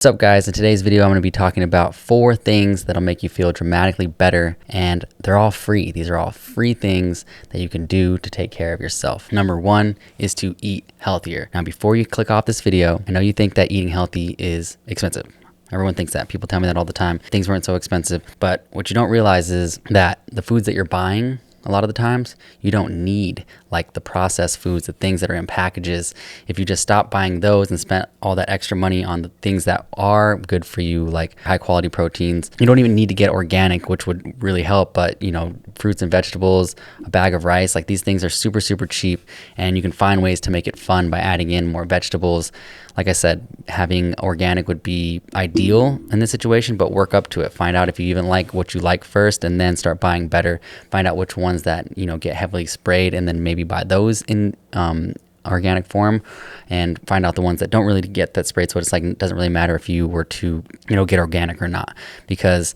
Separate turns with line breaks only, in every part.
What's up guys, in today's video I'm going to be talking about 4 things that'll make you feel dramatically better, and they're all free. These are all free things that you can do to take care of yourself. Number 1 is to eat healthier. Now before you click off this video, I know you think that eating healthy is expensive. Everyone thinks that. People tell me that all the time. Things weren't so expensive, but what you don't realize is that the foods that you're buying, a lot of the times, you don't need like the processed foods, the things that are in packages. If you just stop buying those and spent all that extra money on the things that are good for you, like high quality proteins, you don't even need to get organic, which would really help. But fruits and vegetables, a bag of rice, like these things are super, super cheap, and you can find ways to make it fun by adding in more vegetables. Like I said, having organic would be ideal in this situation, but work up to it. Find out if you even like what you like first, and then start buying better. Find out which ones that get heavily sprayed, and then maybe buy those in organic form, and find out the ones that don't really get that sprayed. So it's like, it doesn't really matter if you were to get organic or not, because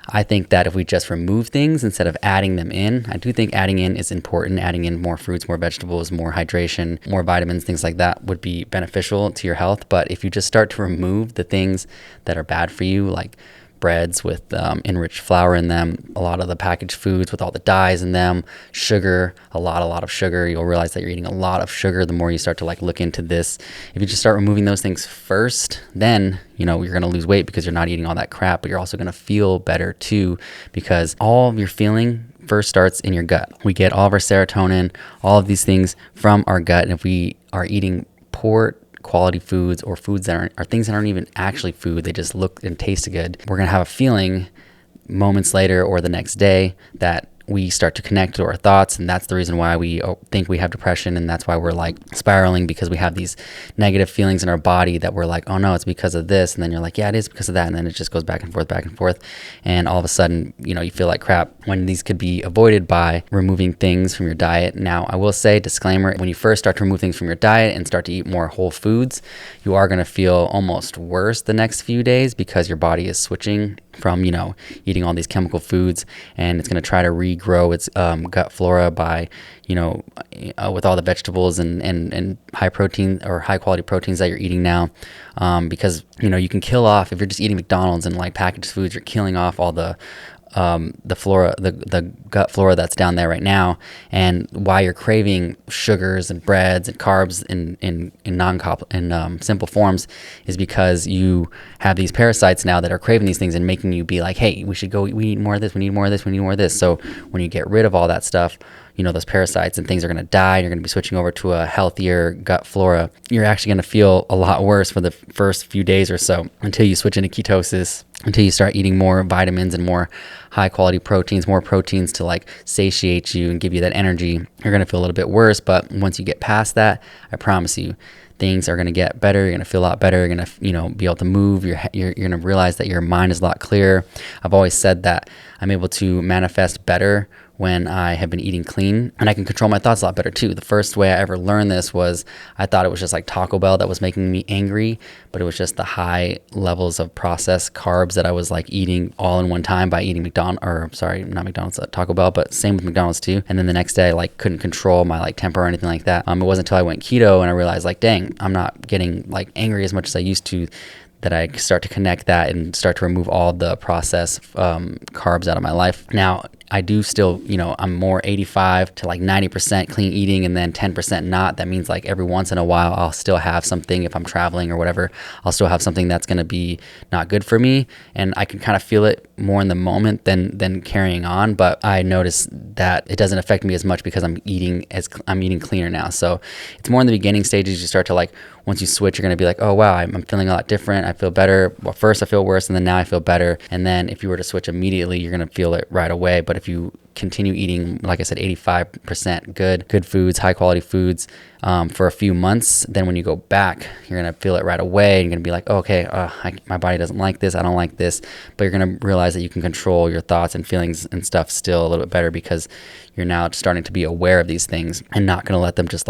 I think that if we just remove things instead of adding them in, I do think adding in is important. Adding in more fruits, more vegetables, more hydration, more vitamins, things like that would be beneficial to your health. But if you just start to remove the things that are bad for you, like breads with enriched flour in them, a lot of the packaged foods with all the dyes in them, sugar, a lot of sugar, you'll realize that you're eating a lot of sugar the more you start to look into this. If you just start removing those things first, then you're going to lose weight because you're not eating all that crap, but you're also going to feel better too, because all of your feeling first starts in your gut. We get all of our serotonin, all of these things from our gut, and if we are eating poor quality foods, or foods that are things that aren't even actually food, they just look and taste good, we're going to have a feeling moments later or the next day that we start to connect to our thoughts, and that's the reason why we think we have depression, and that's why we're spiraling, because we have these negative feelings in our body that we're like, oh no, it's because of this, and then you're like, yeah, it is because of that, and then it just goes back and forth, and all of a sudden you feel like crap, when these could be avoided by removing things from your diet. Now I will say, disclaimer, when you first start to remove things from your diet and start to eat more whole foods, you are going to feel almost worse the next few days, because your body is switching from eating all these chemical foods, and it's going to try to regrow its gut flora by with all the vegetables and high protein or high quality proteins that you're eating now, because you can kill off, if you're just eating McDonald's and packaged foods, you're killing off all the flora, the gut flora that's down there right now. And why you're craving sugars and breads and carbs in simple forms is because you have these parasites now that are craving these things and making you be like, hey, we need more of this, we need more of this, we need more of this. So when you get rid of all that stuff, those parasites and things are going to die, and you're going to be switching over to a healthier gut flora. You're actually going to feel a lot worse for the first few days or so, until you switch into ketosis, until you start eating more vitamins and more high quality proteins, more proteins to satiate you and give you that energy. You're going to feel a little bit worse, but once you get past that, I promise you, things are going to get better. You're going to feel a lot better. You're going to, be able to move. You're going to realize that your mind is a lot clearer. I've always said that I'm able to manifest better when I have been eating clean, and I can control my thoughts a lot better too. The first way I ever learned this was, I thought it was just Taco Bell that was making me angry, but it was just the high levels of processed carbs that I was eating all in one time by eating Taco Bell, but same with McDonald's too. And then the next day I couldn't control my temper or anything like that. It wasn't until I went keto and I realized dang, I'm not getting angry as much as I used to, that I start to connect that and start to remove all the processed carbs out of my life. Now, I do still, I'm more 85 to 90% clean eating, and then 10% not. That means every once in a while, I'll still have something, if I'm traveling or whatever, I'll still have something that's going to be not good for me. And I can kind of feel it more in the moment than carrying on. But I notice that it doesn't affect me as much because I'm eating cleaner now. So it's more in the beginning stages. You start to once you switch, you're going to be oh wow, I'm feeling a lot different. I feel better. Well, first I feel worse, and then now I feel better. And then if you were to switch immediately, you're going to feel it right away. But if you continue eating, like I said, 85% good foods, high quality foods, for a few months, then when you go back, you're going to feel it right away. You're going to be oh, okay, my body doesn't like this. I don't like this. But you're going to realize that you can control your thoughts and feelings and stuff still a little bit better, because you're now starting to be aware of these things and not going to let them just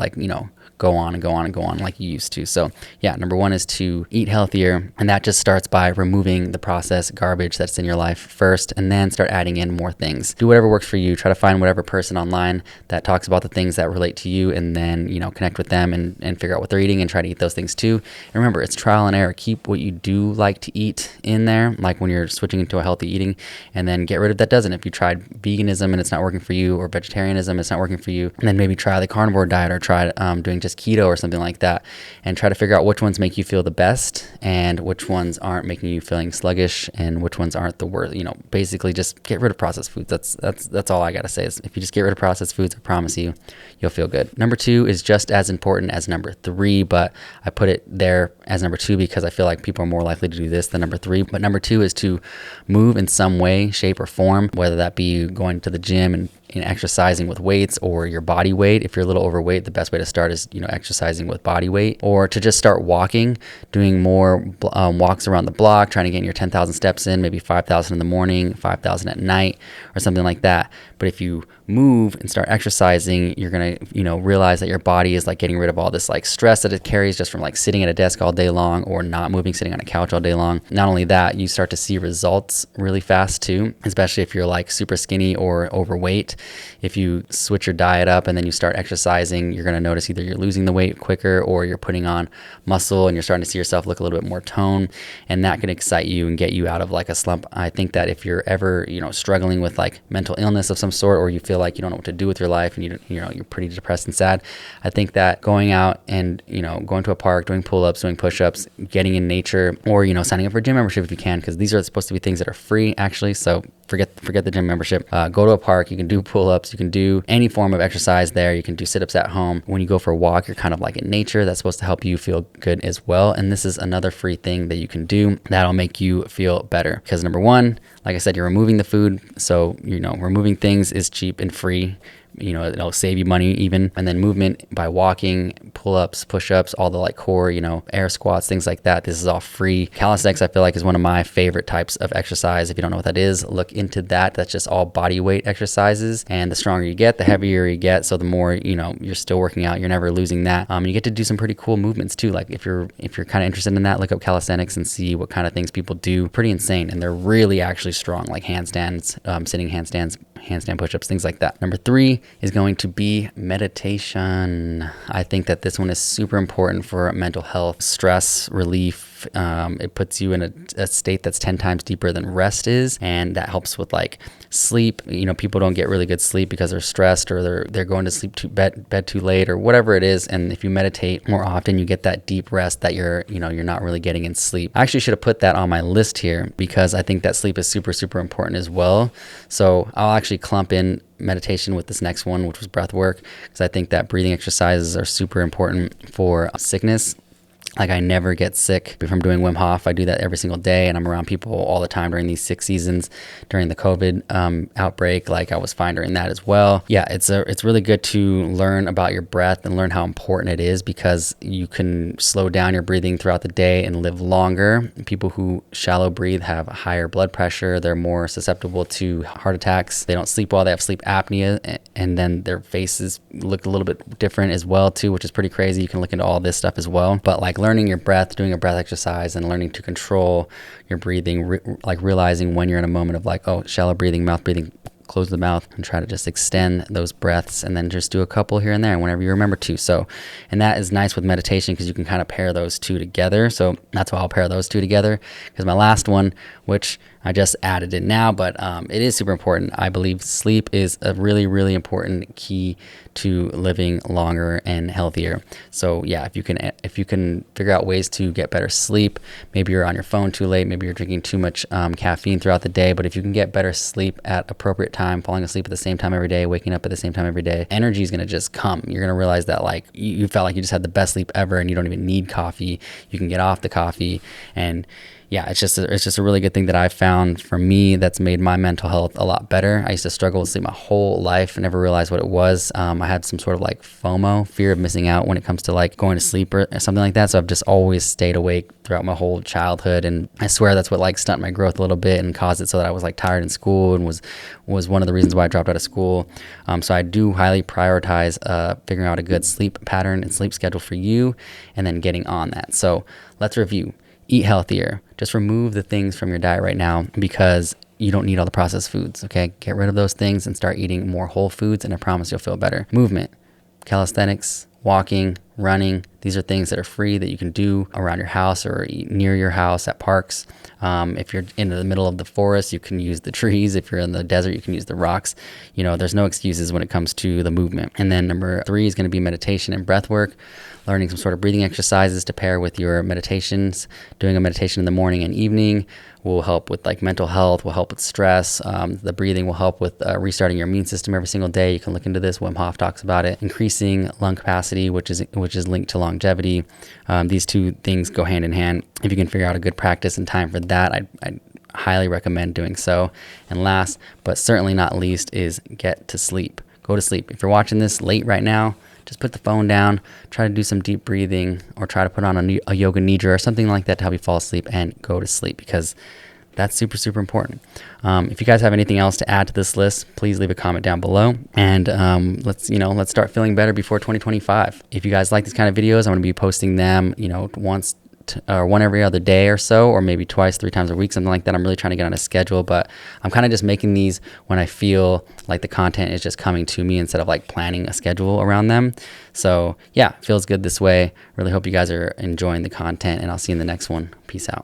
go on and go on and go on like you used to. So yeah, number one is to eat healthier. And that just starts by removing the processed garbage that's in your life first, and then start adding in more things. Do whatever works for you. Try to find whatever person online that talks about the things that relate to you, and then, connect with them and figure out what they're eating and try to eat those things too. And remember, it's trial and error. Keep what you do like to eat in there, like when you're switching into a healthy eating, and then get rid of that doesn't. If you tried veganism and it's not working for you, or vegetarianism, it's not working for you, and then maybe try the carnivore diet, or try doing just keto or something like that, and try to figure out which ones make you feel the best and which ones aren't making you feeling sluggish and which ones aren't the worst. Basically just get rid of processed foods. That's all I gotta say is if you just get rid of processed foods, I promise you, you'll feel good. Number two is just as important as number three, but I put it there as number two because I feel like people are more likely to do this than number three. But number two is to move in some way, shape, or form, whether that be going to the gym and exercising with weights, or your body weight. If you're a little overweight, the best way to start is exercising with body weight, or to just start walking, doing more walks around the block, trying to get your 10,000 steps in, maybe 5,000 in the morning, 5,000 at night, or something like that. But if you move and start exercising, you're gonna realize that your body is like getting rid of all this like stress that it carries just from like sitting at a desk all day long, or not moving, sitting on a couch all day long. Not only that, you start to see results really fast too, especially if you're like super skinny or overweight. If you switch your diet up and then you start exercising, you're going to notice either you're losing the weight quicker, or you're putting on muscle and you're starting to see yourself look a little bit more toned, and that can excite you and get you out of like a slump. I think that if you're ever struggling with like mental illness of some sort, or you feel like you don't know what to do with your life and you're pretty depressed and sad, I think that going out and going to a park, doing pull-ups, doing push-ups, getting in nature, or signing up for a gym membership if you can, because these are supposed to be things that are free actually. So forget the gym membership. Go to a park. You can do pull-ups. You can do any form of exercise there. You can do sit-ups at home. When you go for a walk, you're kind of like in nature. That's supposed to help you feel good as well. And this is another free thing that you can do that'll make you feel better. Because number one, like I said, you're removing the food. So, removing things is cheap and free. It'll save you money even. And then movement by walking, pull-ups, push-ups, all the like core, air squats, things like that. This is all free. Calisthenics, I feel like, is one of my favorite types of exercise. If you don't know what that is, look into that. That's just all body weight exercises. And the stronger you get, the heavier you get. So the more, you're still working out, you're never losing that. You get to do some pretty cool movements too. Like if you're kind of interested in that, look up calisthenics and see what kind of things people do. Pretty insane. And they're really actually strong, like handstands, sitting handstands, handstand push-ups, things like that. Number three is going to be meditation. I think that this one is super important for mental health, stress relief. It puts you in a state that's 10 times deeper than rest is, and that helps with like sleep. People don't get really good sleep because they're stressed, or they're going to sleep bed too late, or whatever it is. And if you meditate more often, you get that deep rest that you're not really getting in sleep. I actually should have put that on my list here because I think that sleep is super, super important as well. So I'll actually clump in meditation with this next one, which was breath work, because I think that breathing exercises are super important for sickness. Like I never get sick from doing Wim Hof. I do that every single day, and I'm around people all the time during these 6 seasons. During the COVID outbreak, like I was fine during that as well. Yeah, it's really good to learn about your breath and learn how important it is, because you can slow down your breathing throughout the day and live longer. People who shallow breathe have higher blood pressure. They're more susceptible to heart attacks. They don't sleep well. They have sleep apnea, and then their faces look a little bit different as well too, which is pretty crazy. You can look into all this stuff as well. But like learning your breath, doing a breath exercise, and learning to control your breathing, like realizing when you're in a moment of like, oh, shallow breathing, mouth breathing, close the mouth and try to just extend those breaths, and then just do a couple here and there whenever you remember to. So, and that is nice with meditation because you can kind of pair those two together. So that's why I'll pair those two together, because my last one, which I just added it now, but it is super important. I believe sleep is a really, really important key to living longer and healthier. So yeah, if you can figure out ways to get better sleep, maybe you're on your phone too late, maybe you're drinking too much caffeine throughout the day, but if you can get better sleep at appropriate time, falling asleep at the same time every day, waking up at the same time every day, energy is going to just come. You're going to realize that like you felt like you just had the best sleep ever, and you don't even need coffee. You can get off the coffee, and yeah, it's just a really good thing that I've found for me that's made my mental health a lot better. I used to struggle with sleep my whole life and never realized what it was. I I had some sort of like FOMO, fear of missing out, when it comes to like going to sleep or something like that. So I've just always stayed awake throughout my whole childhood, and I swear that's what like stunted my growth a little bit and caused it so that I was like tired in school, and was one of the reasons why I dropped out of school. So I do highly prioritize figuring out a good sleep pattern and sleep schedule for you, and then getting on that. So let's review. Eat healthier. Just remove the things from your diet right now, because you don't need all the processed foods, okay? Get rid of those things and start eating more whole foods, and I promise you'll feel better. Movement, calisthenics, walking, running. These are things that are free that you can do around your house or near your house at parks. If you're in the middle of the forest, you can use the trees. If you're in the desert, you can use the rocks. There's no excuses when it comes to the movement. And then number 3 is going to be meditation and breath work. Learning some sort of breathing exercises to pair with your meditations. Doing a meditation in the morning and evening will help with like mental health, will help with stress. The breathing will help with restarting your immune system every single day. You can look into this. Wim Hof talks about it. Increasing lung capacity, which is linked to longevity. These two things go hand in hand. If you can figure out a good practice and time for that, I'd highly recommend doing so. And last, but certainly not least, is get to sleep. Go to sleep. If you're watching this late right now, just put the phone down, try to do some deep breathing, or try to put on a yoga nidra or something like that to help you fall asleep, and go to sleep, because that's super, super important. If you guys have anything else to add to this list, please leave a comment down below, and let's start feeling better before 2025. If you guys like these kind of videos, I'm going to be posting them, once or one every other day or so, or maybe 2-3 times a week, something like that. I'm really trying to get on a schedule, but I'm kind of just making these when I feel like the content is just coming to me instead of like planning a schedule around them. So yeah, feels good this way. Really hope you guys are enjoying the content, and I'll see you in the next one. Peace out.